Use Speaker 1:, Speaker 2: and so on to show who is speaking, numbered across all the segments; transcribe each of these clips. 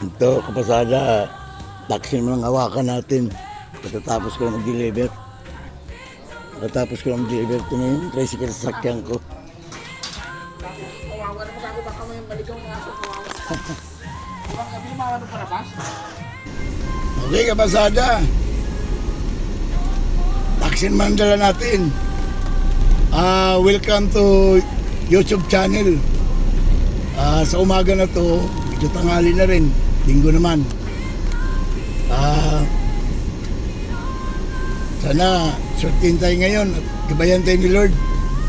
Speaker 1: Ito, kapasada, taksin mo ng hawakan natin. Pagkatapos ko na mag-deliver. Pagkatapos ko na mag-deliver, ito na yung tricycle sa sakyan ko.
Speaker 2: Kawawa naman ako, baka may maligaw ng aso, kawawa. Ibang gabi, mga ano parabas?
Speaker 1: Okay, kapasada. Taksin man dala natin. Welcome to YouTube channel. Sa umaga na to, ito tanghali na rin. Linggo naman. Sana surtin tayo ngayon at gabayan tayo ni Lord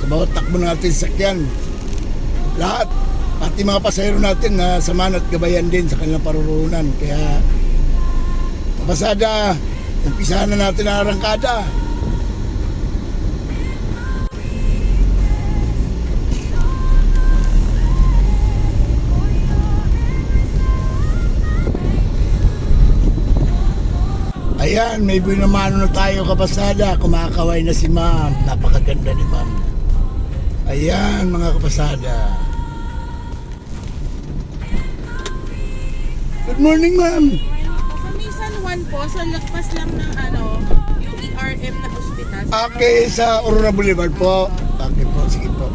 Speaker 1: sa bawat takbo natin sa sakyan. Lahat, pati mga pasahero natin na samahan at gabayan din sa kanilang paruroonan. Kaya, kapasada, umpisahan na natin ang arangkada. Ayan, may binamano na tayo kapasada. Kumakaway na si ma'am. Napakaganda ni ma'am. Ayan mga kapasada. Good morning ma'am.
Speaker 3: Kamisan 1 po, sa lagpas lang ng yung ERM na ospital.
Speaker 1: Okay, sa Aurora Boulevard po. Okay po, sige po.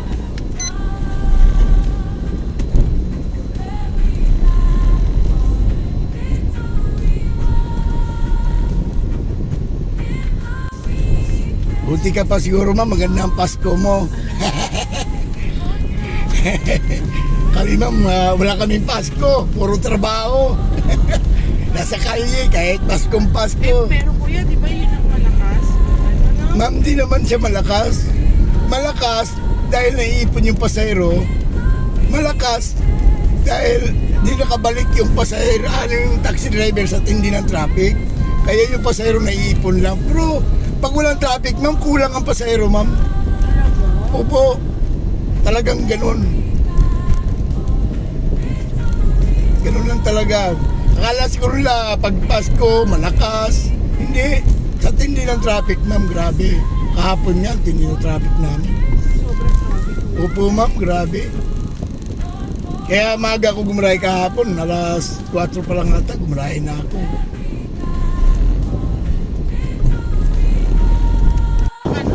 Speaker 1: Buti ka pa siguro ma'am, maganda ang Pasko mo. Kami ma'am, wala kaming Pasko, puro trabaho. Nasa kalye kahit Paskong Pasko.
Speaker 3: Pero kuya, di ba yun ang malakas?
Speaker 1: Ma'am, di naman siya malakas. Malakas dahil naiipon yung pasahero. Malakas dahil di nakabalik yung pasahero, yung taxi driver sa tindi ng traffic. Kaya yung pasahero naiipon lang. Pero pag walang traffic, ma'am, kulang ang pasahero, ma'am. Opo, talagang ganun. Ganun lang talaga. Akala siguro nila pag Pasko, malakas. Hindi. Sa tindi ng traffic, ma'am, grabe. Kahapon nga, tindi ng traffic namin.
Speaker 3: Sobrang traffic.
Speaker 1: Opo, ma'am, grabe. Kaya maaga ako gumarahe kahapon. Alas 4 pa lang ata, gumarahe na ako.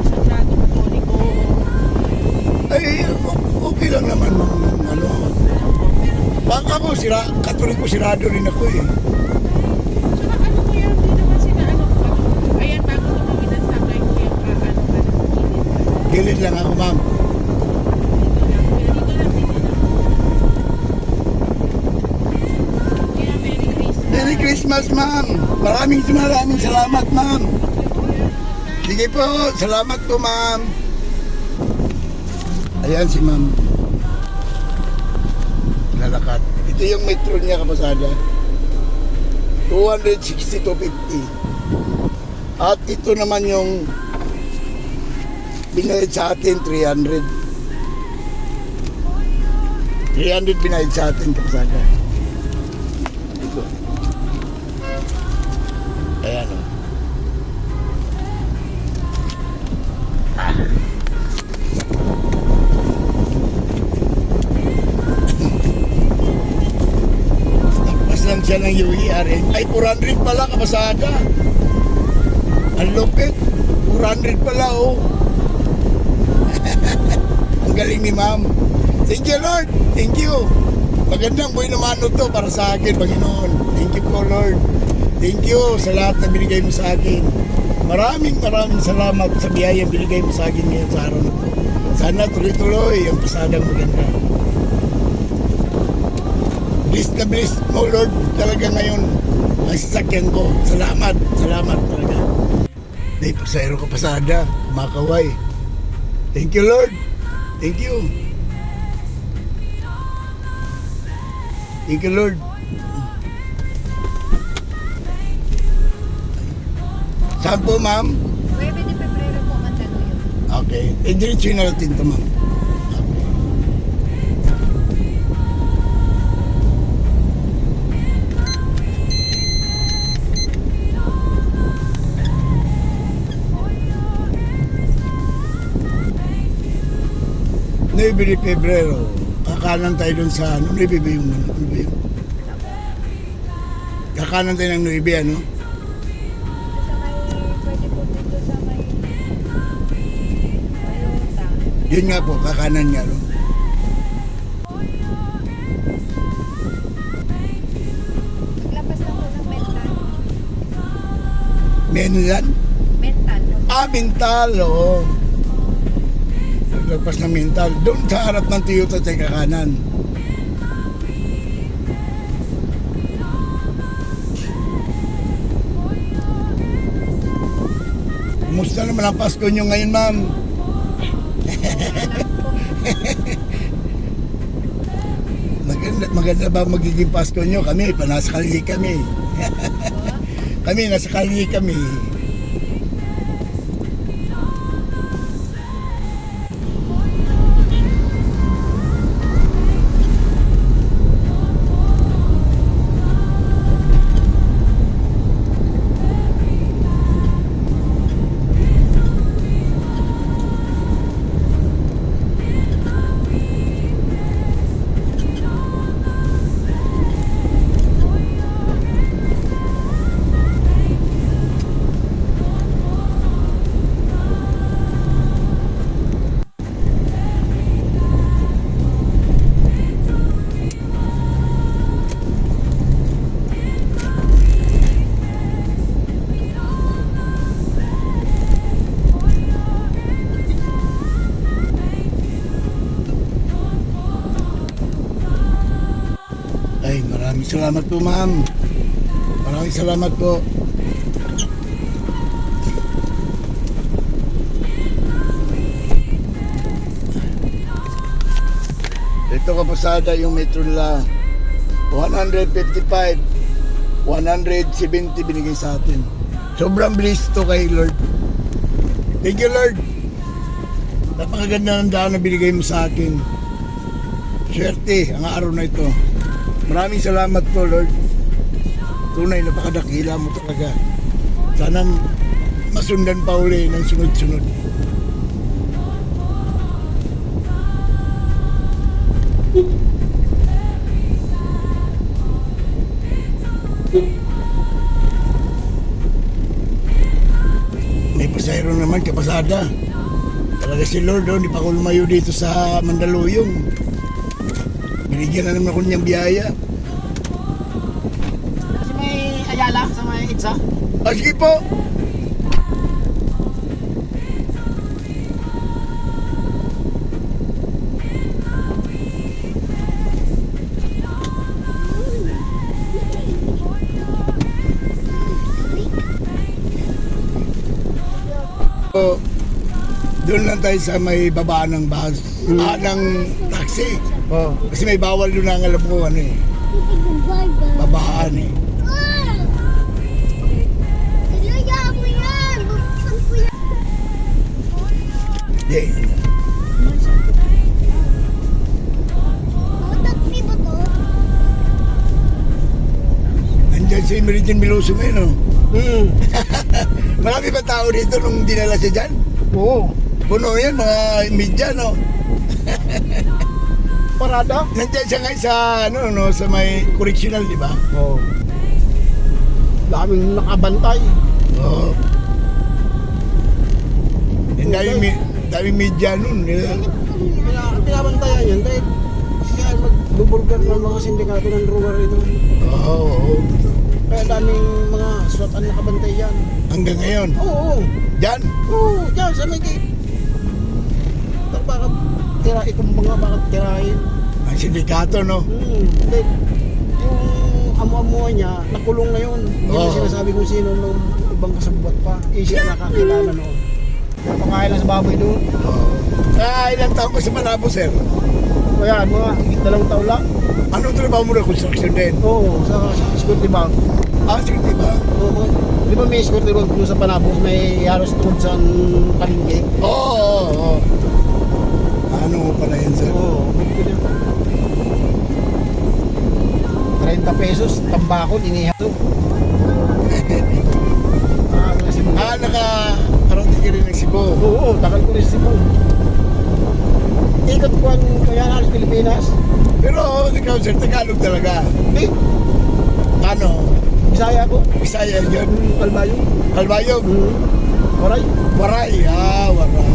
Speaker 3: Sagrado Katoliko.
Speaker 1: Ay, okay lang naman, ano. Baka ako, Katoliko, sirado rin ako eh.
Speaker 3: Saka kuya, hindi naman sila ayan, bago tumawid ang sakay kuya,
Speaker 1: Gilid lang ako, ma'am.
Speaker 3: Dito lang. Kuya, Merry Christmas.
Speaker 1: Merry Christmas, ma'am. Maraming salamat, ma'am. Sige po, salamat po, ma'am. Ayan si ma'am. Lalakad. Ito yung metro niya, kapasada. 260 to 50. At ito naman yung binayad sa atin, 300. 300 binayad sa atin, kapasada. Ito. Ayan o. Tapos lang siya ng UERN. Ay, 400 pala, kapasada. Ang lupit. 400 pala, oh. Ang galing ni ma'am. Thank you, Lord. Thank you. Magandang buhay naman to para sa akin, Panginoon. Thank you po, Lord. Thank you sa lahat na binigay mo sa akin. Maraming salamat sa biyayang binigay mo sa akin ngayon sa araw na to. Sana tuloy-tuloy ang pasadang maganda. Bless na bless mo, Lord, talaga ngayon ang sasakyan ko. Salamat talaga. Dahil pasahero ka pasada, kumakaway. Thank you, Lord. Thank you. Thank you, Lord. Saan po, ma'am?
Speaker 4: 9 de Pebrero po, Mandaluyong.
Speaker 1: Okay. Diretso na natin ito, ma'am. Okay. 9 de Pebrero. Kakanan tayo dun sa ano, 9 ba yung Kakanan tayo ng 9, ano?
Speaker 4: Sa may, pwede po dito sa may, Toyota.
Speaker 1: Yun nga po, kakanan nga, no?
Speaker 4: Lapas lang po ng mental.
Speaker 1: Menlan?
Speaker 4: Mental.
Speaker 1: Mental, oo. Lagpas ng mental. Doon sa harap ng Toyota tayo kakanan. Kumusta naman ang Pasko nyo ngayon, ma'am? Maganda ba magiging Pasko nyo? Kami, nasa kalye kami. Kami, nasa kalye kami. Ay, maraming salamat po, ma'am. Maraming salamat po. Ito kapasada yung metro nila. 155, 170 binigay sa atin. Sobrang bilis to kay Lord. Thank you, Lord. Napakaganda ng daan na binigay mo sa akin. Swerte ang araw na ito. Maraming salamat po, Lord. Tunay, napakadakila mo talaga. Sana masundan pa uli ng sunod-sunod. May pasayro naman, kapasada. Talaga si Lord, hindi pa ako lumayo dito sa Mandaluyong. Binigyan na naman ako niyang biyaya.
Speaker 2: Sa may Ayala, sa may Itza.
Speaker 1: Sige po. So, doon lang tayo sa may babaan ng bus, ng taxi.
Speaker 2: Oo.
Speaker 1: Kasi may bawal doon ang alam ko ano eh. Babaan eh. Hindi. Nandyan si Meridian Miloso ngayon, no? Marami ba tao dito nung dinala siya dyan?
Speaker 2: Oo.
Speaker 1: Puno yan, mga media, no?
Speaker 2: Parada?
Speaker 1: Nandiyan siya ngayon sa, no, sa may correctional, di ba?
Speaker 2: Oo. Daming nakabantay.
Speaker 1: Oo. Daming media nun.
Speaker 2: Pinabantayan yan dahil siya magbubulgar ng mga sindikato ng rural ito.
Speaker 1: Oo.
Speaker 2: Kaya daming mga SWAT ang nakabantay yan.
Speaker 1: Hanggang ngayon.
Speaker 2: Oo.
Speaker 1: Dyan.
Speaker 2: Oo, dyan sa may gate. Pero bakit tira itong mga bakit tirahin?
Speaker 1: Ang sindikato, no?
Speaker 2: Dahil yung amo-amuhan niya, nakulong na yun. Hindi
Speaker 1: Oo.
Speaker 2: na sinasabi kung sino nung ibang kasabwat pa. Siya nakakilala noon. Napakain lang sa baboy doon.
Speaker 1: Oo. Ilang taon ko sa Malabo, sir?
Speaker 2: Kaya mga higit 2 taon lang.
Speaker 1: Anong trabaho mo na? Construction din?
Speaker 2: Oo, sa security bank.
Speaker 1: Sige, di ba?
Speaker 2: Oo, di ba may security bank doon sa Panabos, may halos tungkol sa palingge?
Speaker 1: Oo. Ano mo pala yan, sir?
Speaker 2: Oo, 30 pesos, tambakol, inihato.
Speaker 1: Nakarating ka rin ng Cebu.
Speaker 2: Oo, tagal ko rin si Cebu. Ikot ko ang kaya halos Pilipinas.
Speaker 1: Pero ikaw, sir, Tagalog talaga.
Speaker 2: Eh,
Speaker 1: Ano?
Speaker 2: Bisaya ko.
Speaker 1: Bisaya yun.
Speaker 2: Kalbayo.
Speaker 1: Kalbayog.
Speaker 2: Waray.
Speaker 1: Waray. Waray.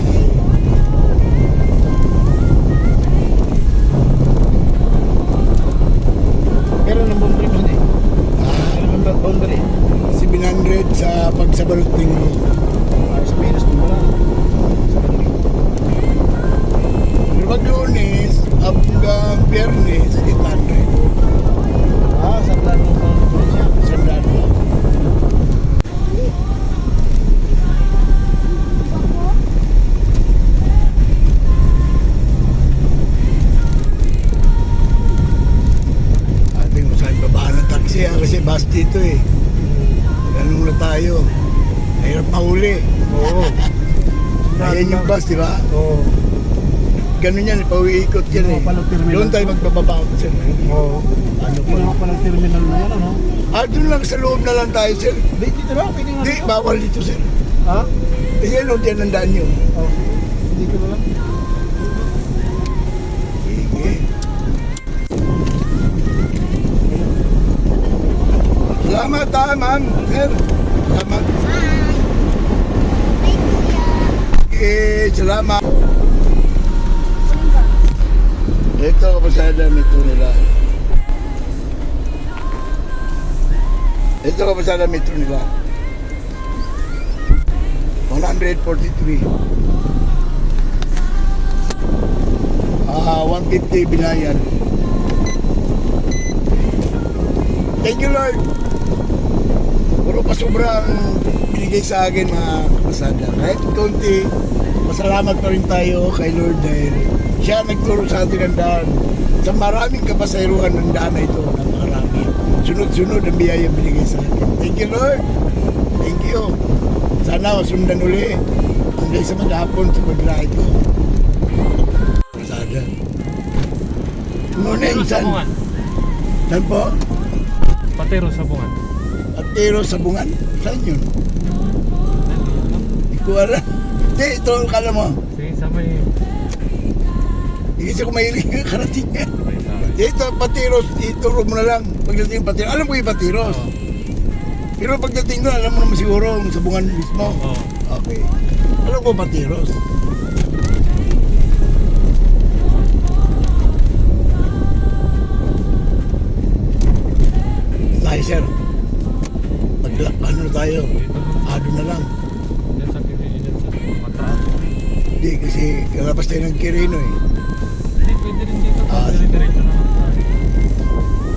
Speaker 2: Pero ng boundary mo hindi. Pero ng boundary.
Speaker 1: 700 sa pagsabalot linggo.
Speaker 2: Ayos minus mo wala.
Speaker 1: Pero pag Lunes, hanggang Biyernes, 800.
Speaker 2: Sa plano ng boundary siya.
Speaker 1: Sandaan mo. Ating saan babaan ng taxi kasi bus dito eh. Ganun na tayo. Mahirap mahuli.
Speaker 2: Oo.
Speaker 1: Ayan yung bus, di ba?
Speaker 2: Oo.
Speaker 1: Ganun yan, pauwi-ikot yan eh.
Speaker 2: Yung palang terminal.
Speaker 1: Doon tayo magbababa sir.
Speaker 2: Oo.
Speaker 1: Ano
Speaker 2: Yung
Speaker 1: pa?
Speaker 2: mga palang terminal na yan, ano?
Speaker 1: Doon lang sa loob na lang tayo sir.
Speaker 2: Dito lang, pwede nga
Speaker 1: Hindi,
Speaker 2: dito.
Speaker 1: bawal dito sir.
Speaker 2: Ha?
Speaker 1: Ayan o, dyan ang daan nyo.
Speaker 2: Oo. Dito na lang.
Speaker 1: Sige. Salamat ma'am. Sir. Salamat. Salamat. Ito kapasada metro nila. Ito kapasada metro nila. 143. 150 binayan. Thank you Lord. Puro pa sobrang binigay sa akin mga kapasada. Kahit konti, masalamat pa rin tayo kay Lord dahil siya nagturo sa atin ng daan. Sa maraming kapasayruhan ng daan na ito, napakarami. Sunod-sunod ang biyaya binigay sa akin. Thank you Lord. Thank you. Sana masundan uli hanggang sa maghapon sa paglahay ko. Kapasada. Morning, san?
Speaker 5: Sabungan.
Speaker 1: Saan po?
Speaker 5: Patero Sabungan.
Speaker 1: Atero sa bungan. Saan yun? Hindi ko alam. Hindi, ito ang kala mo.
Speaker 5: Sige, sa may...
Speaker 1: Hindi siya kumahilig ng karating. Dito, Patiros, ituro mo na lang. Pagdating Patiros, alam ko yung Patiros.
Speaker 5: Oo.
Speaker 1: Pero pagdating doon, alam mo naman siguro ang sabungan mismo.
Speaker 5: Oo.
Speaker 1: Okay. Alam ko Patiros. Tayo, sir. Ano na tayo?
Speaker 5: Dito na.
Speaker 1: Ado na lang.
Speaker 5: Yan sa Quirino, dyan sa Matrato.
Speaker 1: Hindi, kasi kalabas tayo ng Quirino eh.
Speaker 5: Hindi, pwede rin dito.
Speaker 1: Ah,
Speaker 5: Diretso naman tayo.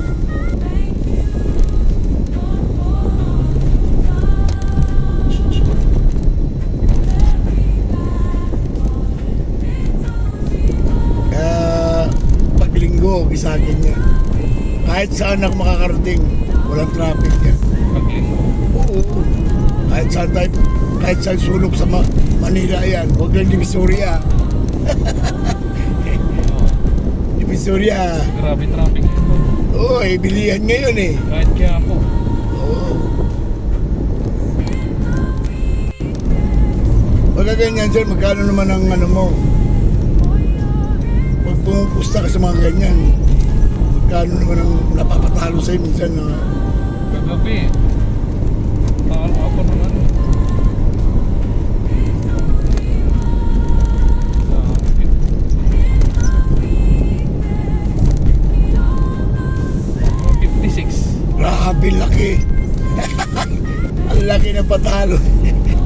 Speaker 1: Pag linggo, isa akin yan. Kahit saan ako makakarating, walang traffic yan.
Speaker 5: Paglinggo.
Speaker 1: Oo. Kahit saan tayo, kahit saan sulok sa Manila yan. Huwag lang Divisoria.
Speaker 5: Oo.
Speaker 1: Divisoria.
Speaker 5: Grabe traffic dito.
Speaker 1: Oo, bilihan ngayon eh.
Speaker 5: Kahit kaya po.
Speaker 1: Oo. Pagka ganyan sir, magkano naman ang ano mo? Pag pumupusta ka sa mga ganyan, magkano naman ang napapatalo sa'yo minsan na
Speaker 5: Kagabi. Talo ako ng ano.
Speaker 1: grabe laki. Ang laki ng patalo.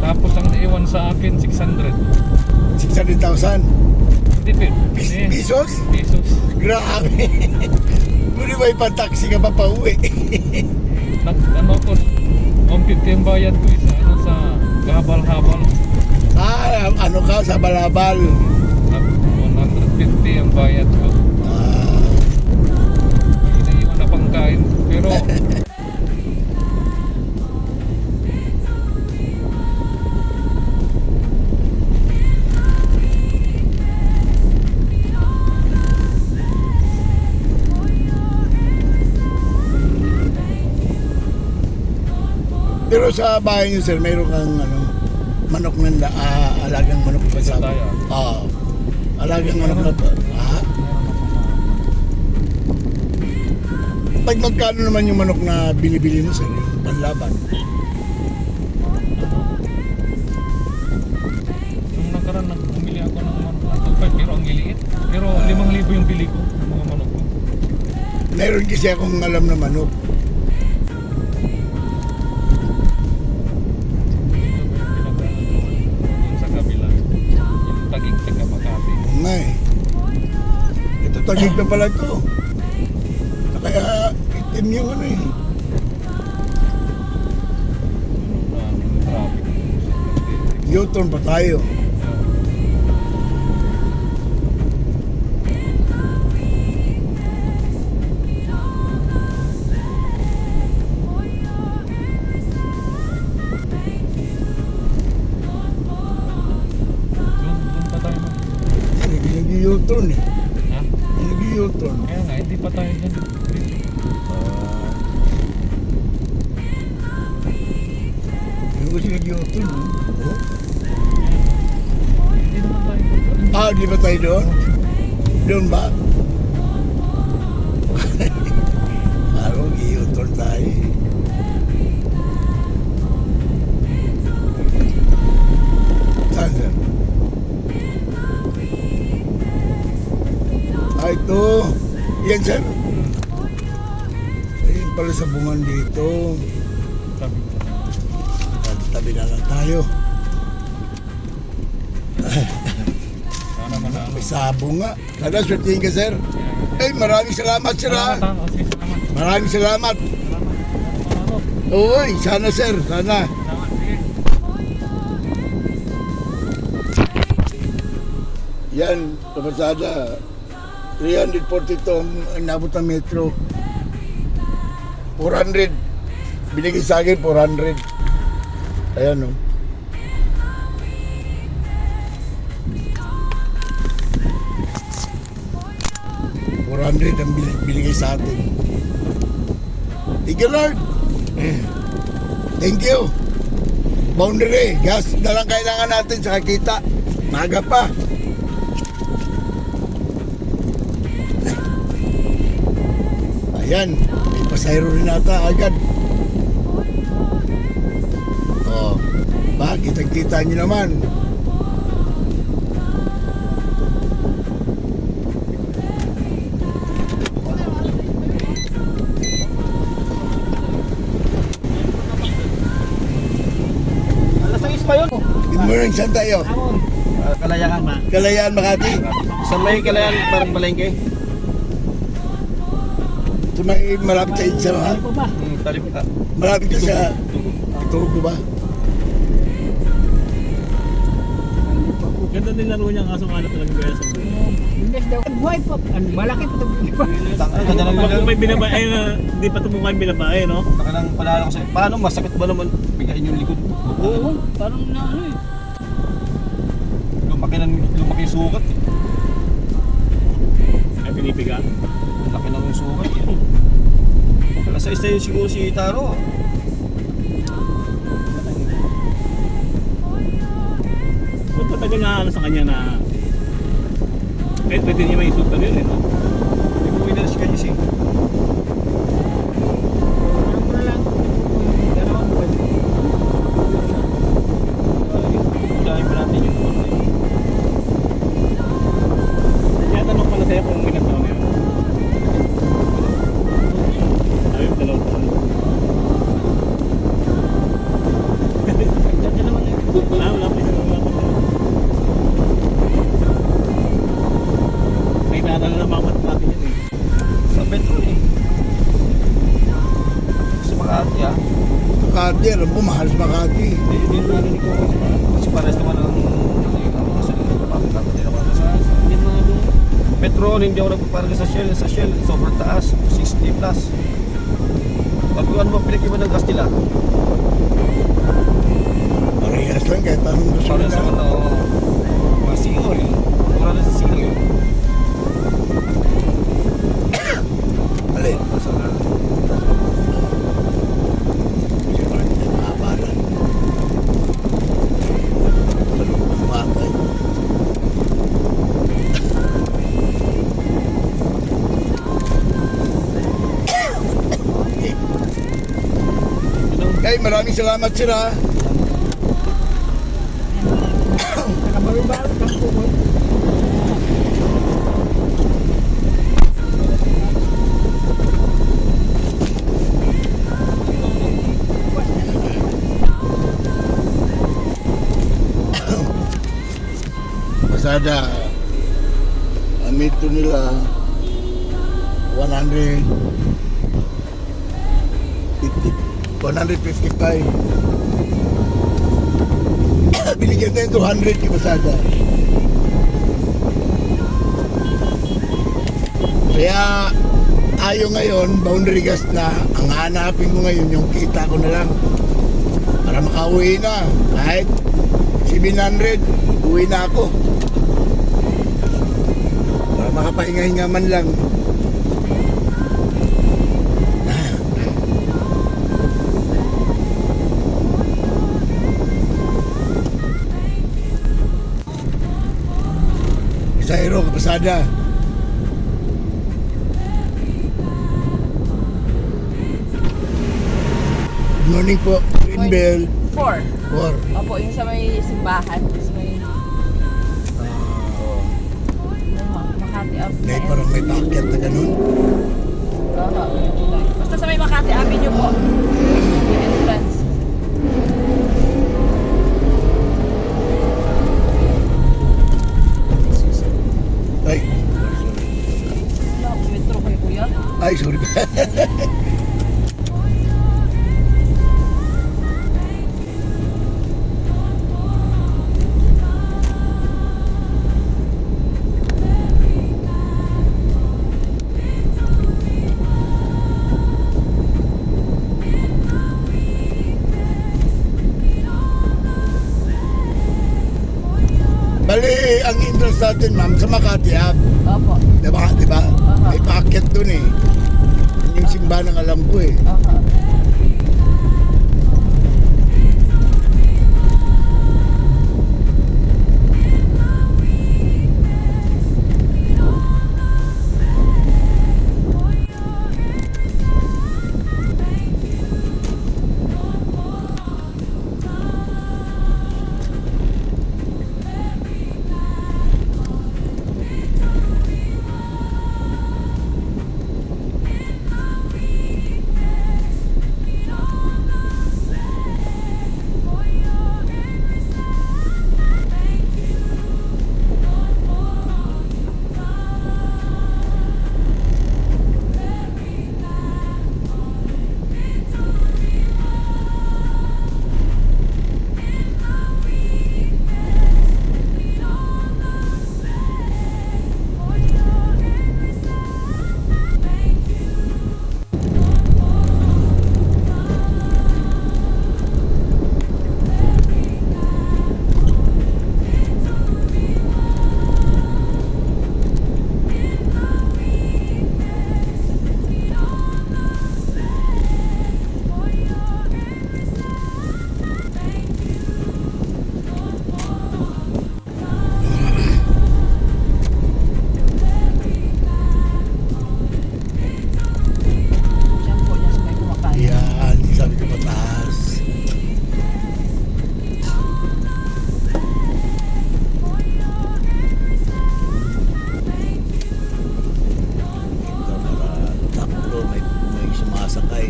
Speaker 5: Tapos ang naiwan sa akin, 600.
Speaker 1: 600,000
Speaker 5: Hindi,
Speaker 1: pesos?
Speaker 5: Pesos.
Speaker 1: Grabe. Pwede ba ipataksi ka pa pa uwi?
Speaker 5: Ano ko, 150 ang bayad ko isa, ano sa habal-habal.
Speaker 1: Ano ka sa balabal?
Speaker 5: 150 ang bayad ko. Iniiwan na pangkain. Pero
Speaker 1: Pero sa bahay niyo sir, mayroon kang ano, manok na alagang manok pa sa.
Speaker 5: tayo.
Speaker 1: Alagang manok na pa. Pag magkano naman yung manok na binibili mo sir, yung panlaban?
Speaker 5: Nung nakaraan, bumili ako ng manok na 2.5 pero ang liliit. Pero 5,000 yung bili ko ng mga manok ko.
Speaker 1: Meron kasi akong alam na manok.
Speaker 5: Doon sa kabila. Yung Taguig taga Makati.
Speaker 1: Oo nga eh. Ito Taguig na pala ito. Kaya itim yung ano eh.
Speaker 5: Traffic.
Speaker 1: U-turn pa tayo.
Speaker 5: Doon pa tayo.
Speaker 1: Nag-U-turn eh.
Speaker 5: Ha?
Speaker 1: Nag-U-turn.
Speaker 5: Kaya nga, hindi pa tayo dyan.
Speaker 1: Yung kasi nag-U-turn. Oh.
Speaker 5: Hindi naman tayo.
Speaker 1: Ah, di ba tayo doon? Doon ba? Parang mag-U-turn tayo eh. Saan sir? Ah, ito. Yan sir. Ayun pala sa bungan dito.
Speaker 5: Sabi ko.
Speaker 1: Tabi na lang tayo.
Speaker 5: Sana manalo.
Speaker 1: May sabong nga. Sana swertihin ka sir. Eh, maraming salamat sir ha.
Speaker 5: Salamat. Sige, salamat.
Speaker 1: Maraming salamat.
Speaker 5: Salamat.
Speaker 1: Uy, sana sir. Sana.
Speaker 5: Salamat. Sige.
Speaker 1: Yan, kapasada. 342 ang nabot ng metro. 400. Binigay sa akin 400. Ayan o. $400 ang binigay sa atin. Thank you Lord. Thank you. Boundary, gas na lang kailangan natin sa kita. Maga pa. Ayan, may pasayro rin ata agad. Oh, ba, kitang-kita nyo naman.
Speaker 2: Alas 6 pa yun.
Speaker 1: Good morning, saan tayo?
Speaker 2: Kalayahan ba?
Speaker 1: Kalayaan, Makati.
Speaker 2: Sa may kalayahan, parang palengke.
Speaker 1: So, may malapit sa Itza, ha?
Speaker 2: Talip ka.
Speaker 1: Malapit ka sa Tugo ba?
Speaker 6: Ganda din laro niya, kaso nga talaga gaya sa
Speaker 7: Imbes daw, buhay po. Ang malaki po ito.
Speaker 2: Ganda lang
Speaker 6: Pag
Speaker 2: yung
Speaker 6: may binabae na, hindi pa tumukha yung binabae, no?
Speaker 2: Nakalang palala ko sa'yo. Paano masakit ba naman bigayin yung likod mo?
Speaker 7: Oo, parang na ano eh.
Speaker 2: Lumaki yung sukat.
Speaker 6: Ay, pinipiga.
Speaker 2: Laki ng sukat. Alas 6 na yun siguro si Taro.
Speaker 6: Ba't patagal na ano sa kanya na kahit pwede niya may isuot yun, eh, no?
Speaker 2: Nag-uwi na si Kanyisi.
Speaker 7: Parang na lang. Gano'n.
Speaker 2: Usahin pa natin yung mga.
Speaker 6: Nagtatanong pala sa'yo kung ilang taon na yun. Sabi mo, 2 taon.
Speaker 7: Ganda naman eh.
Speaker 6: Wala pa isang mga taon. May tatanong na mamat natin yun, eh.
Speaker 2: Sa Petro eh. Sa Makati ah.
Speaker 1: Makati, alam mo, mahal sa Makati.
Speaker 2: Hindi na narinig ko kasi pares naman ang mga salita na papagkakot nila para sa
Speaker 7: Hindi mga doon.
Speaker 2: Petron, hindi ako nagpaparga sa Shell. Sa Shell, sobrang taas, 60 plus. Pag ano ba pinag-iba ng gas nila?
Speaker 1: Parehas lang kahit anong gusto
Speaker 2: Para sa
Speaker 1: nila.
Speaker 2: ano, mga CO yun. Mura na sa CO yun.
Speaker 1: Alin?
Speaker 2: Sa
Speaker 1: Kasi parang hindi makabalan. Talong umatay. Okay, maraming salamat sir ha.
Speaker 7: Nakabaro-baro kang kumot.
Speaker 1: Pasada, amito nila 155. Binigyan tayo 200 yung pasada. Kaya tayo ngayon, boundary gas na, ang hanapin ko ngayon yung kita ko na lang para makauwi na. Kahit 700, uwi na ako. Para makapahinga-hinga man lang. Sayro, kapasada. Good morning po, Greenbell.
Speaker 8: 4.
Speaker 1: 4.
Speaker 8: Opo, yung sa may simbahan. Sa may Makati Avenue.
Speaker 1: May parang may paakyat na ganun.
Speaker 8: Basta sa may Makati Avenue po. Yung entrance.
Speaker 1: Ay,
Speaker 8: Wala, metro kayo kuya.
Speaker 1: ay, sorry. Bali, ang entrance natin, ma'am, sa Makati Hub.
Speaker 8: Opo.
Speaker 1: Diba? Diba? May paakyat dun eh. Yun yung simbahan ng alam ko eh.
Speaker 8: Aha. Diyan po, diyan sa may kumakain.
Speaker 1: Yan, sabi ko pataas. Takbo, may sumasakay.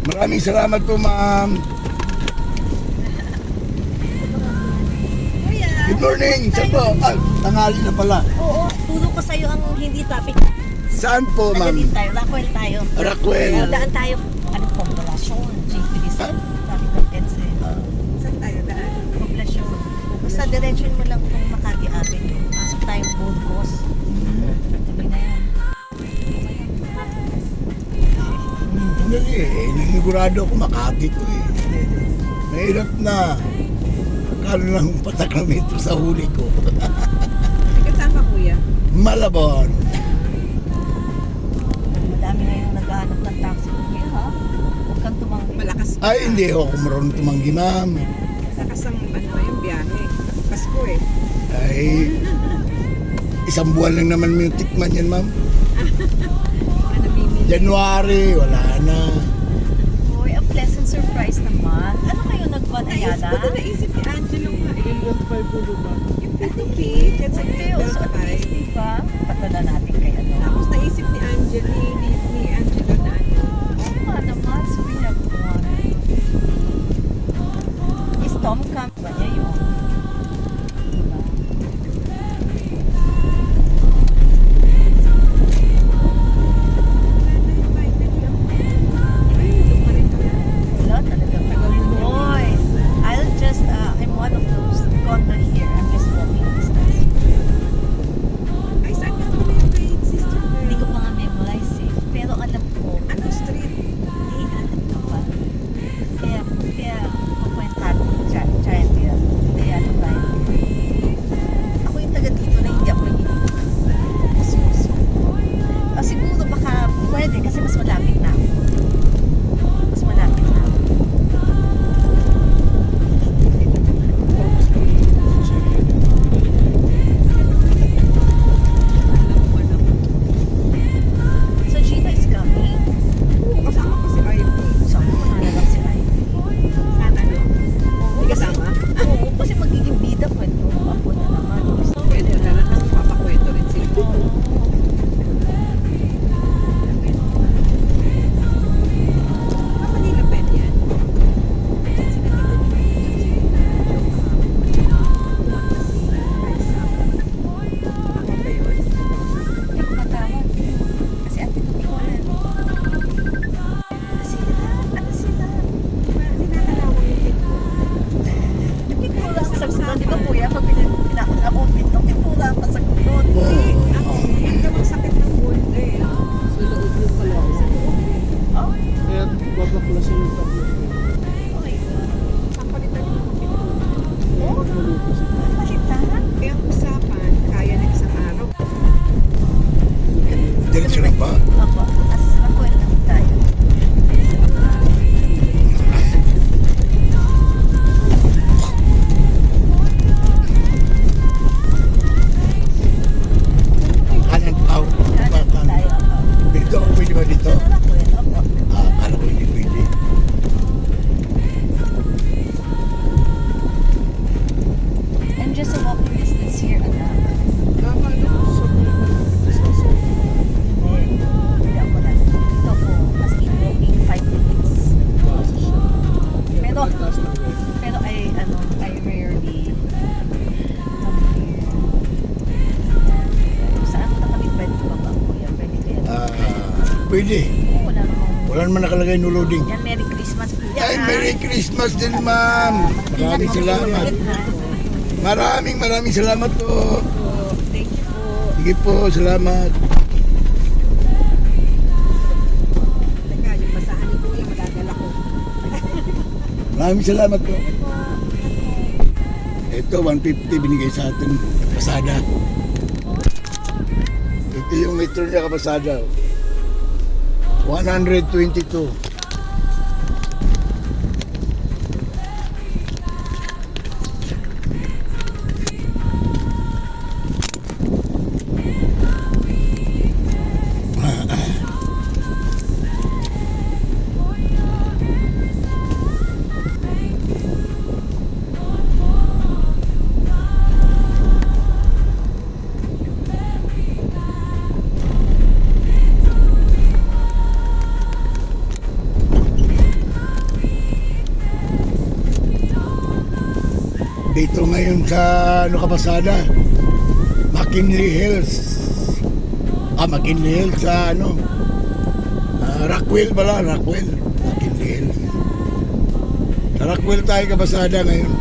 Speaker 1: Maraming salamat po, ma'am. Good morning. Saan po? Ah, tanghali na pala.
Speaker 9: Oo, turo ko sa'yo ang hindi traffic.
Speaker 1: Saan po, ma'am?
Speaker 9: Nandito tayo, Rockwell tayo.
Speaker 1: Rockwell.
Speaker 9: Daan tayo, ano, Poblacion, JPDC, traffic ng EDSA. Saan tayo daan? Poblacion. Basta direction mo lang itong Makati Avenue. Pasok tayong Burgos. Tabi na yan.
Speaker 1: Sandali eh. Nanigurado ako Makati to eh. Mahirap na. Kalo lang patak na metro sa huli ko.
Speaker 3: Ikaw saan ka kuya?
Speaker 1: Malabon.
Speaker 9: Madami ngayong naghahanap ng taxi. Kuya ha? Huwag kang tumanggi.
Speaker 3: Malakas
Speaker 1: Ay, hindi ako marunong tumanggi, ma'am.
Speaker 3: malakas ang ano na yung biyahe. Pasko eh.
Speaker 1: Ay, isang buwan lang naman yung tikman yan, ma'am.
Speaker 3: Hindi ka namimili.
Speaker 1: January, wala na.
Speaker 9: Boy, a pleasant surprise naman. Ano kayo nagbuwan, Ayala?
Speaker 3: Naisip ni Angelo nga eh. Yung 50K, that's a
Speaker 9: Okay,
Speaker 3: good
Speaker 9: so at least,
Speaker 3: surprise.
Speaker 9: diba? Patala natin kay ano.
Speaker 3: Tapos naisip ni Angelo, ni Angelo na ano.
Speaker 9: Oo nga naman, so we have one. Is Tom come ba niya yun? Diba? Wala talaga. Boy, I'll just, I'm one of those condo here. I'm just walking distance.
Speaker 3: Ay, saan ka pala yung grade, sister girl?
Speaker 9: Hindi ko pa nga memorize eh. Pero alam ko,
Speaker 3: Ano street?
Speaker 9: alam ko pa. Kaya, pupuntahan ko giant deal. Kaya ano ba yun? Ako yung taga dito na hindi ako nagiging suso. Siguro baka pwede kasi mas malapit na ako. Mas malapit na ako. So Gina is coming.
Speaker 3: Oo, kasama ko si Ivy.
Speaker 9: Saan ko na lang si Ivy?
Speaker 3: Saan ano? Hindi kasama?
Speaker 9: Oo, kasi magiging bida pa yung ako na naman.
Speaker 3: Pwede na lang kasi papakwento rin sila. Manila pen yan. Diyan sila Ako ba yun?
Speaker 9: Hindi ko matawag. Kasi ate ko ikaw na. Ano sila?
Speaker 3: Ninanalawang yung kid ko.
Speaker 9: Nagtitula ang sagutan. Di ba kuya? Pag pinakot-abutin, nagtitula ang sagutan.
Speaker 3: Hindi, ako, yung namang sakit ng wound eh. Sa loob yung kalawa. Sa loob eh.
Speaker 9: Oh,
Speaker 7: Kaya babaklasin yung tablet ko.
Speaker 9: okay.
Speaker 3: Kapalitan yung kid ko.
Speaker 9: Oh,
Speaker 7: Malupos.
Speaker 9: palitan?
Speaker 3: Eh, ang usapan, kaya na isang araw.
Speaker 1: Diretso lang ba?
Speaker 9: Ako, as ako lang tayo.
Speaker 1: Kanan, out.
Speaker 9: Kanan tayo.
Speaker 1: Dito, pwede ba dito?
Speaker 9: Sana ako yun. Opo.
Speaker 1: Kala ko hindi pwede.
Speaker 9: I'm just a walking distance here, anak.
Speaker 3: Tama, no?
Speaker 9: Hindi ako na. Dito ako, as in walking 5 minutes. Pero I rarely come here. Saan ko na kami pwede ba ba, kuya? Pwede kaya?
Speaker 1: Pwede.
Speaker 9: Oo, wala namang.
Speaker 1: Wala naman nakalagay no loading.
Speaker 9: Yan, Merry Christmas, kuya.
Speaker 1: Ay,
Speaker 9: ha?
Speaker 1: Merry Christmas din, ma'am. Maraming salamat. Maraming salamat po.
Speaker 3: Thank you po.
Speaker 1: Sige po, salamat.
Speaker 3: Teka, yung basahan ni Kuya, madadala ko.
Speaker 1: Maraming salamat po. Ito, 150 binigay sa atin. Pasada. Ito yung metro niya kapasada. 122. Dito ngayon sa kapasada, McKinley Hills. McKinley Hills sa Rockwell pala, Rockwell. McKinley Hills. Sa Rockwell tayo kapasada ngayon.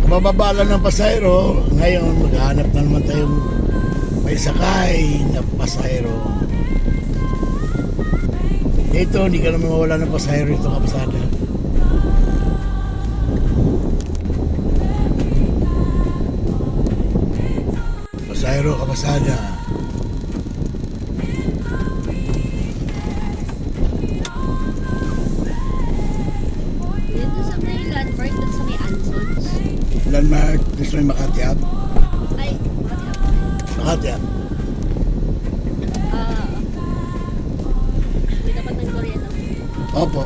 Speaker 1: Kabababa lang ng pasahero, ngayon maghahanap na naman tayong may sakay na pasahero. Dito, hindi ka naman mawala ng pasahero ito kapasada. Pasahero kapasada.
Speaker 4: Dito sa may landmark, dun sa may Ansons.
Speaker 1: Landmark, gusto may Makati Ave.
Speaker 4: Ay,
Speaker 1: Makati Ave. Opo.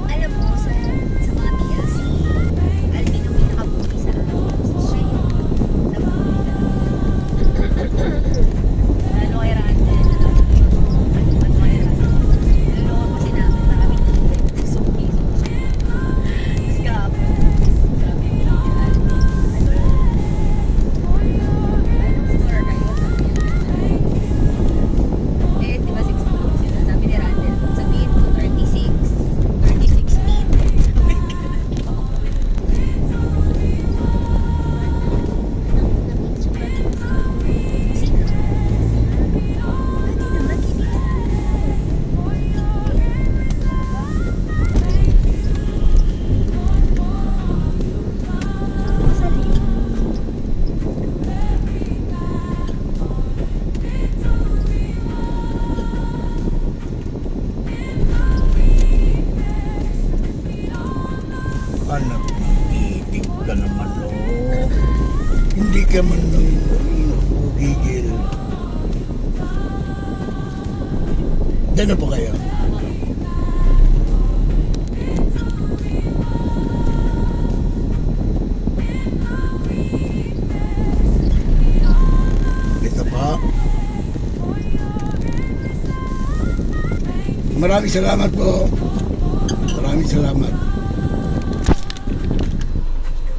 Speaker 4: Alam mo, sa mga TLC, Alvin ang pinakabuti sa akin. Siya yung nabubuti na. Lalo kay Randel. Ano kay Randel? Naluloko kasi namin maraming tubig. Suki. Tapos kahapon, sabi ko lang kay Alvin, anong score kayo? Sabi niya, di ba 6 points sila? Sabi ni Randel, sabihin ko 36. 2016.
Speaker 1: Anak ng ibig ka naman, no? Hindi ka man nang gigil. Diyan na po kayo. Ito pa. Maraming salamat po. Maraming salamat.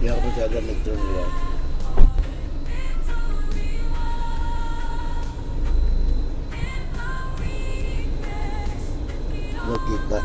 Speaker 1: Hindi ako masyado nagtulala. Huwag kita.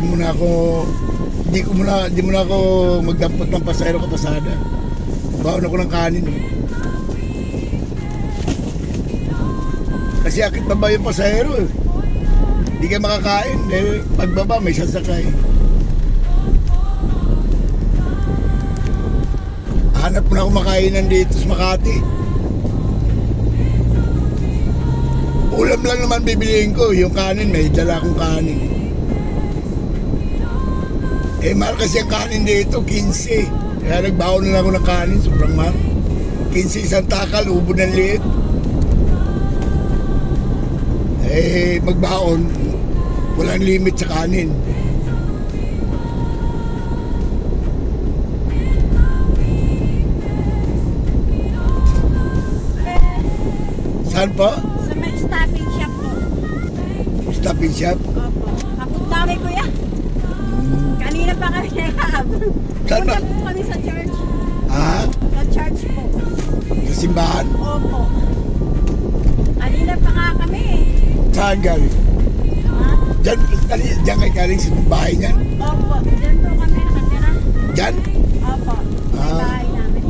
Speaker 1: muna ako, hindi muna ako magdampot ng pasahero kapasada. Baon ako ng kanin. Kasi akit pa ba yung pasahero eh. Hindi ka makakain dahil pagbaba may sasakay. Hanap mo na ako makainan dito sa Makati. Ulam lang naman bibiliin ko, yung kanin, may dala akong kanin. Eh mahal kasi ang kanin dito, 15. Kaya nagbaon na lang ako ng kanin, sobrang mahal. 15 isang takal, ubo ng liit. Eh magbaon, walang limit sa kanin. Saan po?
Speaker 9: Sa may stopping shop po.
Speaker 1: Stop and shop?
Speaker 9: Opo. Kapag dami ko yan. Kanina pa kami nakahabol.
Speaker 1: Saan ba?
Speaker 9: Punta po kami sa church.
Speaker 1: Ah,
Speaker 9: Sa church po.
Speaker 1: sa simbahan?
Speaker 9: Opo. Kanina pa nga kami eh.
Speaker 1: Saan galing?
Speaker 9: Ha?
Speaker 1: Diyan kayo galing sa bahay niyan?
Speaker 9: Opo. Diyan po kami nakatira.
Speaker 1: Diyan?
Speaker 9: Opo. Sa
Speaker 1: Ah.
Speaker 9: bahay namin.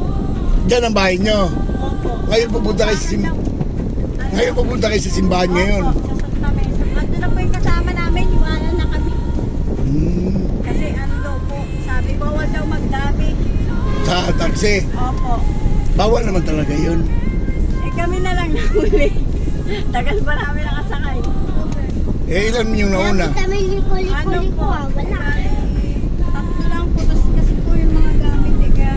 Speaker 1: Diyan ang bahay niyo.
Speaker 9: Opo.
Speaker 1: Ngayon pupunta kayo sa simbahan. Ngayon pupunta kayo sa simbahan ngayon.
Speaker 9: Opo. Sa Santa Mesa. Ando na po yung kasama namin. Iwanan na kami.
Speaker 1: Hmm.
Speaker 9: Kasi ano daw po. Sabi bawal daw magdami.
Speaker 1: Sa taxi.
Speaker 9: Opo.
Speaker 1: Bawal naman talaga yun.
Speaker 9: Eh kami na lang nahuli. Tagal pa namin nakasakay.
Speaker 1: Eh ilan yung nauna?
Speaker 9: Ano po? Wala. Tatlo lang po. Tapos kasi po yung mga gamit. Eh, kaya,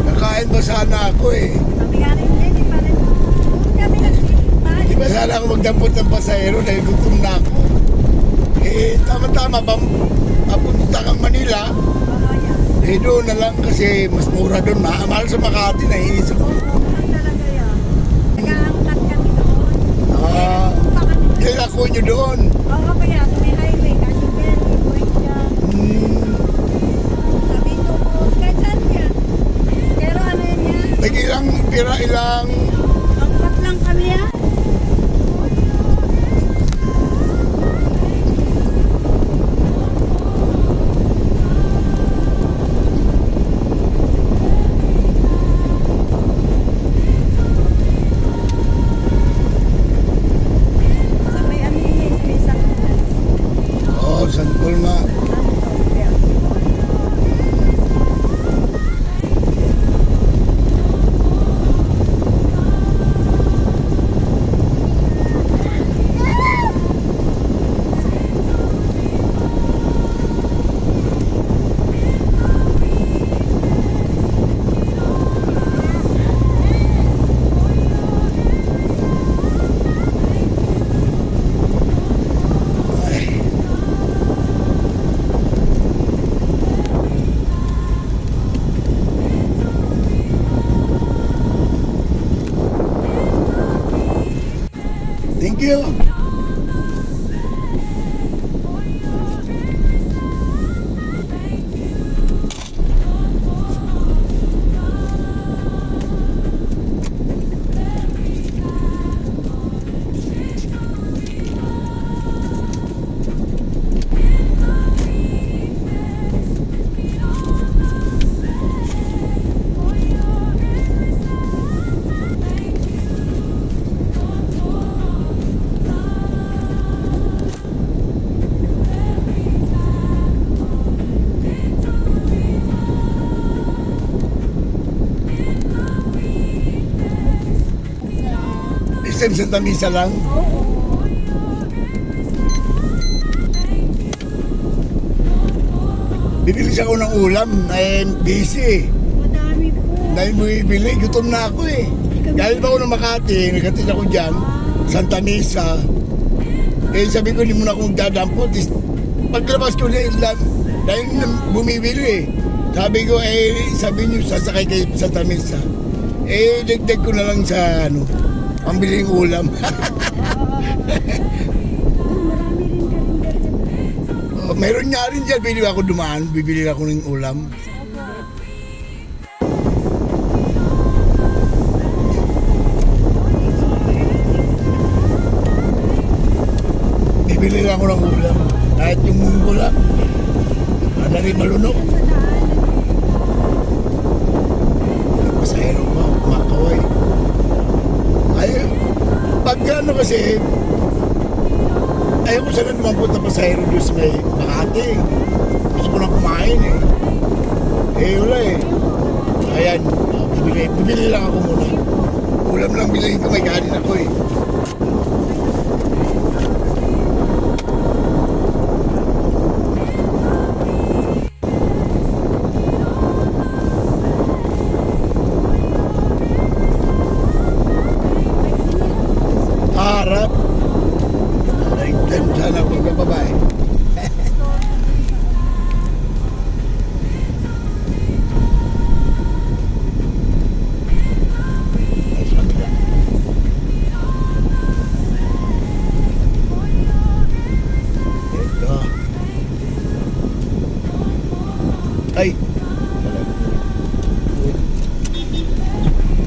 Speaker 1: Nakain ba sana ako eh.
Speaker 9: sabi nga rin, hindi pa rin. Kami nagsipahan.
Speaker 1: Di ba sana ako magdampot ng pasahero dahil gutom na ako. Eh tama-tama papunta kang Manila. Eh doon na lang kasi mas mura doon. Mahal sa Makati, naiinis ako.
Speaker 9: Talaga yan. Nag-aangkat kami doon.
Speaker 1: Ah,
Speaker 9: Pa kami.
Speaker 1: ilan ako nyo doon?
Speaker 9: Oo, kaya sa may highway. Kasi Berry, Buendia.
Speaker 1: Hmm,
Speaker 9: Sabi ko po, kahit saan yan. Pero ano yun yan?
Speaker 1: ilang
Speaker 9: Angkat lang kami yan. Sa may Amini, sa may Saklan.
Speaker 1: oh, santol nga. Thank you. SM Santa Misa lang. Bibili siya ko ng ulam, eh busy.
Speaker 9: Madami po.
Speaker 1: Dahil bumibili, gutom na ako eh. Galing pa ako ng Makati, nagkatid ako dyan, Santa Misa. Eh sabi ko, hindi mo na akong dadampot. Paglabas ko na ilan, dahil bumibili eh. Sabi ko, sabi niyo, sasakay kayo sa Santa Misa. Eh, dagdag ko na lang sa, pambiling ulam.
Speaker 9: Marami rin kami ganyan.
Speaker 1: mayroon nga rin dyan, bibili ako dumaan, bibili ako ng ulam. Bibili lang ako ng ulam. Kahit yung munggo lang. Ano rin malunok. Pasahero pa, kumakaway. Ay, pag ano kasi, ayaw ko sana naman punta pasahero doon sa may Makati. Gusto ko lang kumain eh. Eh, wala eh. Ayan, bibili lang ako muna. Ulam lang bilhin ko, may kanin ako eh. Harap. Nagtan sana pagkababae. Ito. Ay.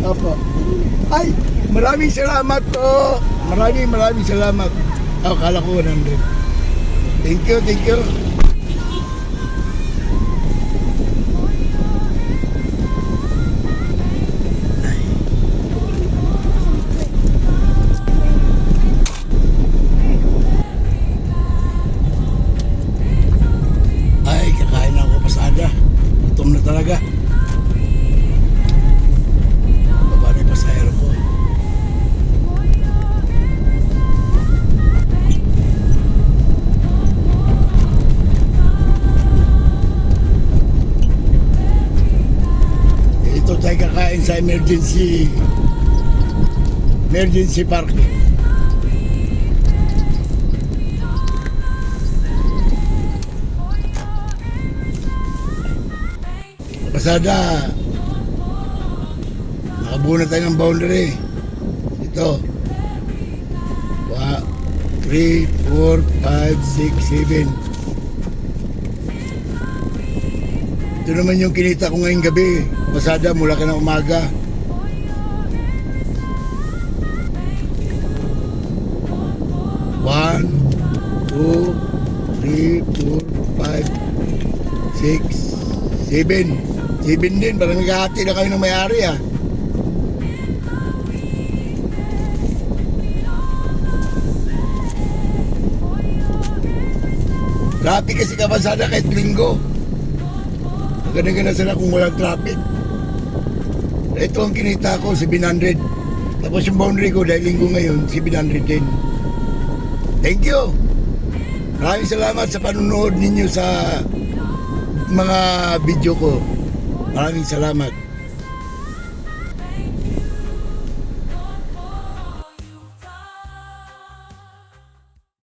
Speaker 1: Apa? Ay, maraming salamat po. Maraming salamat. Akala ko 100. Thank you, thank you. Ay, kakain ako pasada. Gutom na talaga. Baba na yung pasahero ko. Ito tayo kakain sa emergency parking. Pasada, nakabuo na tayo ng boundary. Ito 3, 4, 5, 6, 7. Ito naman yung kinita ko ngayong gabi. Pasada mula ka ng umaga. One, 2, 3, 4, 5, 6, 7. 7 din, parang naghahati na kayo ng may-ari ah. Traffic kasi kapasada kahit linggo. Maganda-ganda sana kung walang traffic. Ito ang kinita ko, 700. Tapos yung boundary ko dahil linggo ngayon, 700 din. Thank you! Maraming salamat sa panunood ninyo sa mga video ko. Maraming salamat.